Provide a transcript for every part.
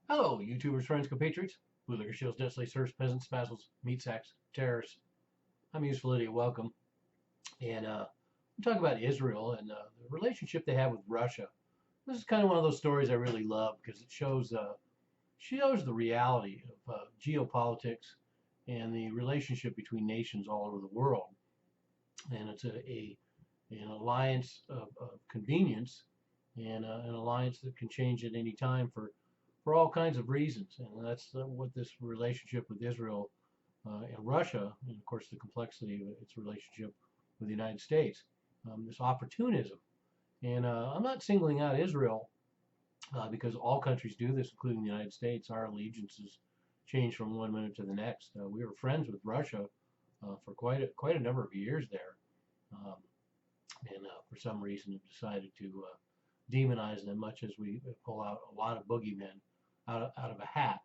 Hello, YouTubers, friends, compatriots, bootlicker shields, desolate serfs, peasants, vassals, meat sacks, terrorists. I'm Useful Idiot. Welcome. And we talk about Israel and the relationship they have with Russia. This is kind of one of those stories I really love because it shows the reality of geopolitics and the relationship between nations all over the world. And it's an alliance of convenience and an alliance that can change at any time for all kinds of reasons. And that's what this relationship with Israel and Russia, and of course the complexity of its relationship with the United States, this opportunism. And I'm not singling out Israel because all countries do this, including the United States. Our allegiances change from one minute to the next. We were friends with Russia for quite a number of years there, um, and for some reason have decided to demonize them, much as we pull out a lot of boogeymen out of a hat.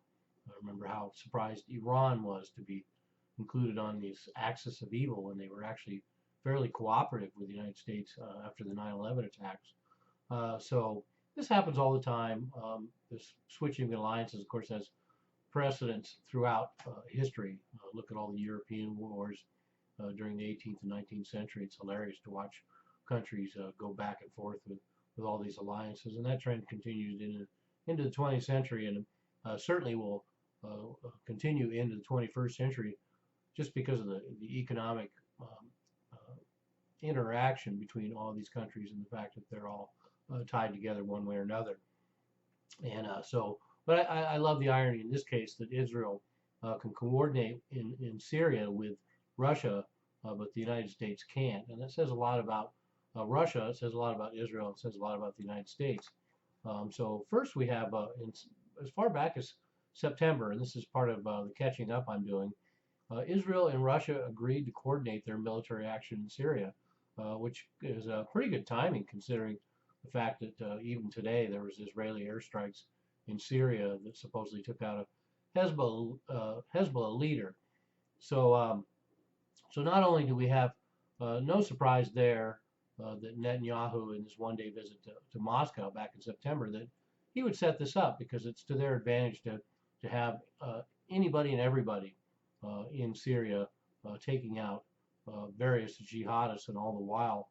I remember how surprised Iran was to be included on this axis of evil when they were actually fairly cooperative with the United States after the 9/11 attacks. So this happens all the time. This switching of alliances, of course, has precedents throughout history. Look at all the European wars during the 18th and 19th century. It's hilarious to watch countries go back and forth with all these alliances, and that trend continues into the 20th century, and certainly will continue into the 21st century, just because of the economic interaction between all these countries and the fact that they're all tied together one way or another. And but I love the irony in this case that Israel can coordinate in Syria with Russia, but the United States can't. And that says a lot about Russia. It says a lot about Israel. It says a lot about the United States. So first we have, as far back as September, and this is part of the catching up I'm doing, Israel and Russia agreed to coordinate their military action in Syria, which is pretty good timing considering the fact that even today there was Israeli airstrikes in Syria that supposedly took out a Hezbollah leader. So, so not only do we have no surprise there that Netanyahu in his one-day visit to Moscow back in September that he would set this up because it's to their advantage to have anybody and everybody in Syria taking out various jihadists and all the while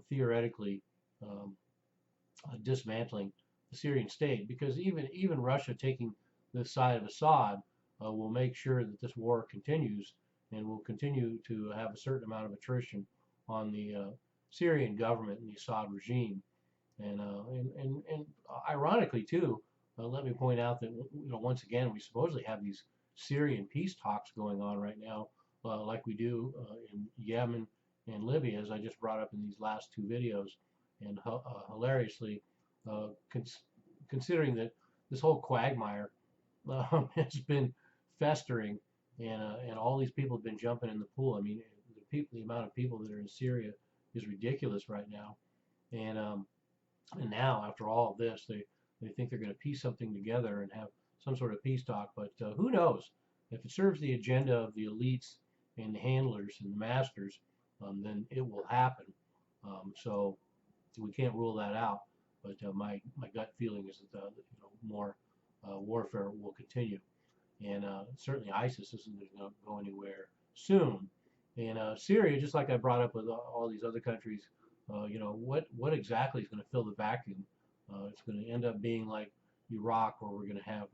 theoretically um, dismantling the Syrian state, because even Russia taking the side of Assad will make sure that this war continues and will continue to have a certain amount of attrition on the Syrian government and the Assad regime. And ironically too, let me point out that once again we supposedly have these Syrian peace talks going on right now, like we do in Yemen and Libya, as I just brought up in these last two videos. And hilariously, uh, cons considering that this whole quagmire has been festering, and all these people have been jumping in the pool. I mean, the amount of people that are in Syria is ridiculous right now, and and now after all of this, they think they're going to piece something together and have some sort of peace talk. But who knows? If it serves the agenda of the elites and the handlers and the masters, then it will happen. So we can't rule that out. But my gut feeling is that more warfare will continue, and certainly ISIS isn't going to go anywhere soon. And Syria, just like I brought up with all these other countries, what exactly is going to fill the vacuum? It's going to end up being like Iraq, where we're going to have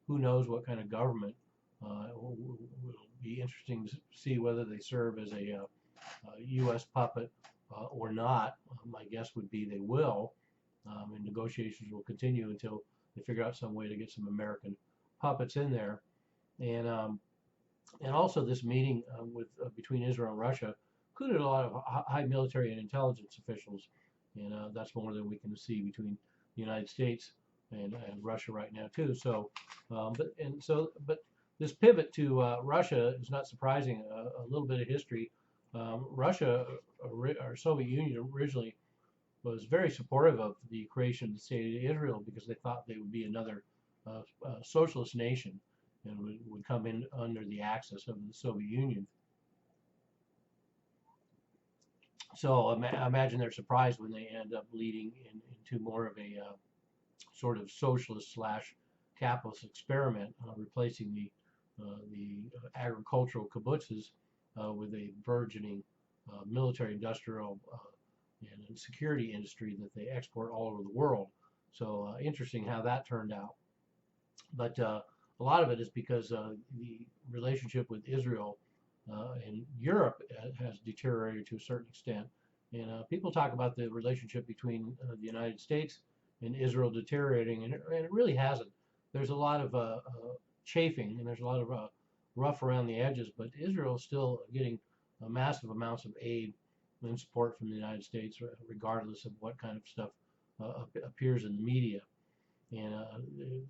who knows what kind of government. It'll be interesting to see whether they serve as a U.S. puppet or not. My guess would be they will, and negotiations will continue until they figure out some way to get some American puppets in there. And and also this meeting with between Israel and Russia included a lot of high military and intelligence officials, and that's more than we can see between the United States and Russia right now too. So, but this pivot to Russia is not surprising. A little bit of history. Russia, or Soviet Union, originally was very supportive of the creation of the state of Israel because they thought they would be another socialist nation and would come in under the axis of the Soviet Union. So imagine they're surprised when they end up leading into more of a sort of socialist slash capitalist experiment, replacing the agricultural kibbutzes with a burgeoning military, industrial, and security industry that they export all over the world. So interesting how that turned out. But a lot of it is because the relationship with Israel and Europe has deteriorated to a certain extent. And people talk about the relationship between the United States and Israel deteriorating, and it really hasn't. There's a lot of chafing, and there's a lot of rough around the edges, but Israel is still getting massive amounts of aid and support from the United States, regardless of what kind of stuff appears in the media. And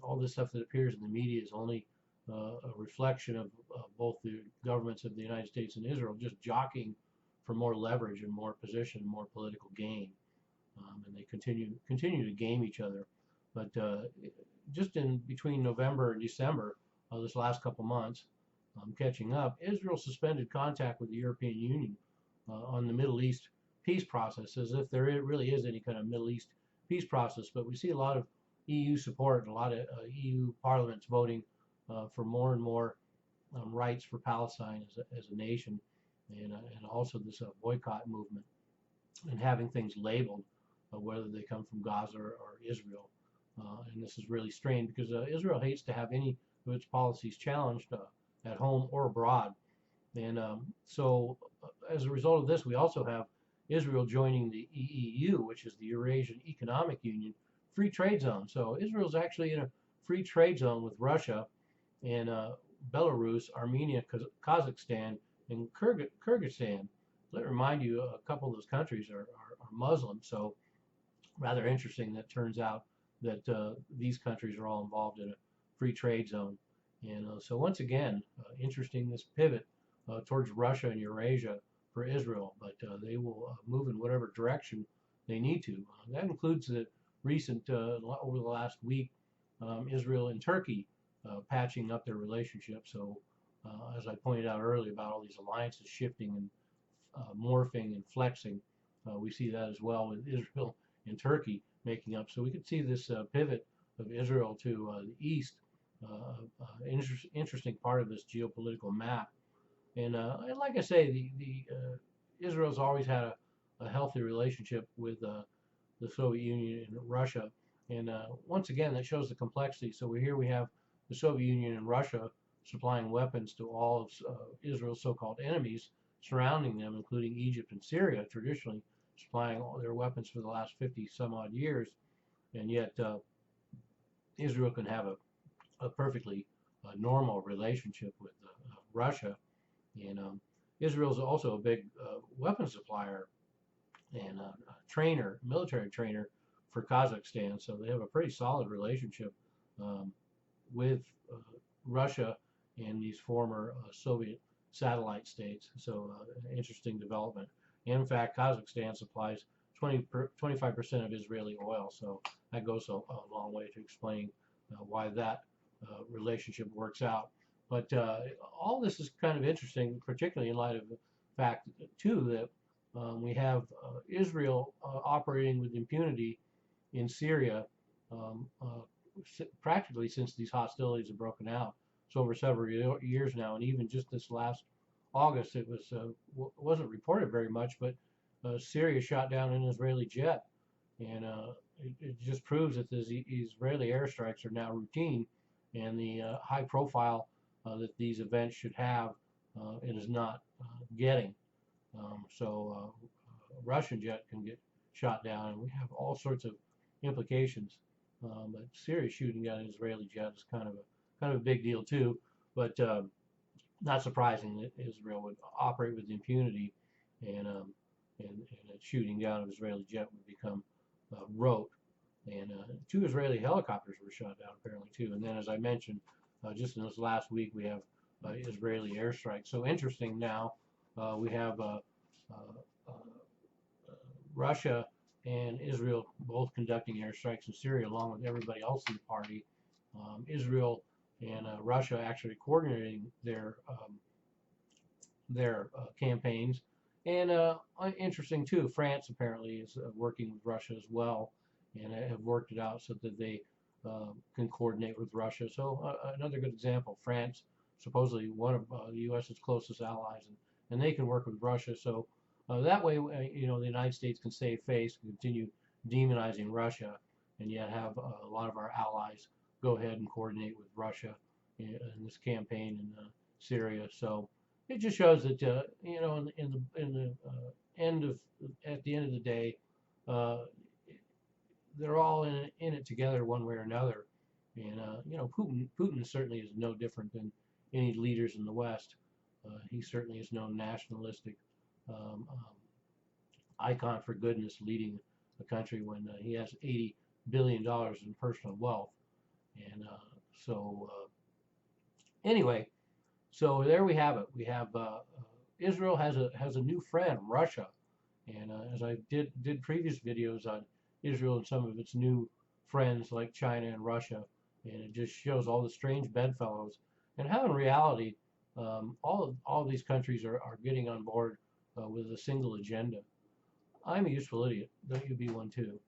all this stuff that appears in the media is only a reflection of both the governments of the United States and Israel just jockeying for more leverage and more position, more political gain. And they continue to game each other. But just in between November and December, this last couple months, catching up, Israel suspended contact with the European Union on the Middle East peace process, as if there really is any kind of Middle East peace process. But we see a lot of EU support and a lot of EU parliaments voting for more and more rights for Palestine as a nation, and also this boycott movement, and having things labeled, whether they come from Gaza or Israel. And this is really strange because Israel hates to have any of its policies challenged at home or abroad. And so as a result of this, we also have Israel joining the EEU, which is the Eurasian Economic Union free trade zone. So Israel is actually in a free trade zone with Russia and Belarus, Armenia, Kazakhstan, and Kyrgyzstan. Let me remind you, a couple of those countries are Muslim, so rather interesting that turns out that these countries are all involved in a free trade zone. And so once again, interesting this pivot towards Russia and Eurasia for Israel, but they will move in whatever direction they need to. That includes the recent, over the last week, Israel and Turkey patching up their relationship. So as I pointed out earlier about all these alliances shifting and morphing and flexing, we see that as well with Israel and Turkey making up. So we could see this pivot of Israel to the east, interesting part of this geopolitical map. And like I say, the Israel's always had a healthy relationship with the Soviet Union and Russia. And once again, that shows the complexity. So we have the Soviet Union and Russia supplying weapons to all of Israel's so-called enemies surrounding them, including Egypt and Syria, traditionally supplying all their weapons for the last 50 some odd years. And yet Israel can have a perfectly normal relationship with Russia. And Israel is also a big weapons supplier and trainer, military trainer for Kazakhstan. So they have a pretty solid relationship with Russia and these former Soviet satellite states. So interesting development. And in fact, Kazakhstan supplies 25% of Israeli oil. So that goes a long way to explaining why that relationship works out. But all this is kind of interesting, particularly in light of the fact, too, that we have Israel operating with impunity in Syria practically since these hostilities have broken out. So over several years now, and even just this last August, it wasn't reported very much, but Syria shot down an Israeli jet, and it just proves that the Israeli airstrikes are now routine, and the high profile that these events should have, it is not getting. So a Russian jet can get shot down, and we have all sorts of implications. But Syria shooting down an Israeli jet is kind of a big deal too. But not surprising that Israel would operate with impunity, and a shooting down of an Israeli jet would become rote. And 2 Israeli helicopters were shot down apparently too. And then, as I mentioned, just in this last week, we have Israeli airstrikes. So interesting now, we have Russia and Israel both conducting airstrikes in Syria along with everybody else in the party. Israel and Russia actually coordinating their campaigns. And interesting too, France apparently is working with Russia as well, and have worked it out so that they can coordinate with Russia. So another good example, France, supposedly one of the U.S.'s closest allies, and they can work with Russia. So that way, the United States can save face, continue demonizing Russia, and yet have a lot of our allies go ahead and coordinate with Russia in this campaign in Syria. So it just shows that at the end of the day, uh, they're all in it together one way or another. And Putin certainly is no different than any leaders in the West. He certainly is no nationalistic icon for goodness leading a country when he has $80 billion in personal wealth. And so anyway, so there we have it. We have Israel has a new friend, Russia, and as I did previous videos on Israel and some of its new friends like China and Russia, and it just shows all the strange bedfellows and how in reality all of these countries are getting on board with a single agenda. I'm a useful idiot. Don't you be one too?